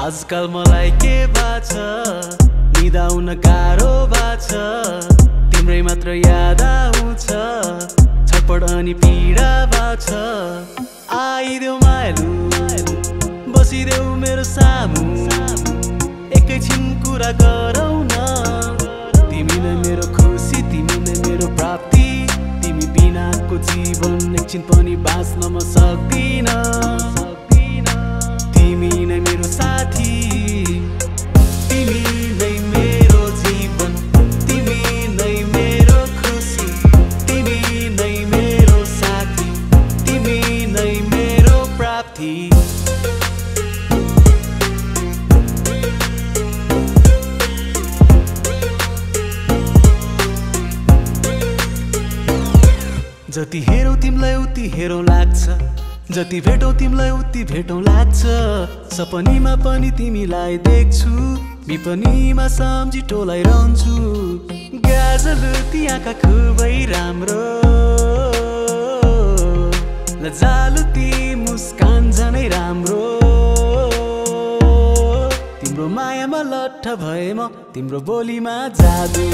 आजकल मलाई के बाछ निदाउन गाह्रो बाछ तिम्रै मात्र याद आउँछ छटपट अनि पीडा बाछ आइदेऊ मायालु बसिदेऊ मेरो सामु एकैछिन कुरा गरौ न तिमी नै मेरो खुसी तिमी नै मेरो प्राप्ति तिमी बिनाको जीवन एकछिन पनि बाँच्न म सक्दिन तिमी नै मेरो साथी तिमी नै मेरो जीवन तिमी नै मेरो खुसी तिमी नै मेरो साथी तिमी नै मेरो प्राप्ति जति हेरौ तिमीलाई उति हेरौ लाग्छ जति भेटौ तिमीलाई उति भेटौ लाग्छ सपनीमा पनि तिमीलाई देख्छु विपनीमा सम्झी टोलाइरहन्छु गाजलु ती आँखा खुबै राम्रो लजालु ती मुस्कान झनै राम्रो तिम्रो मायामा लट्ठ भए म तिम्रो बोलीमा जादु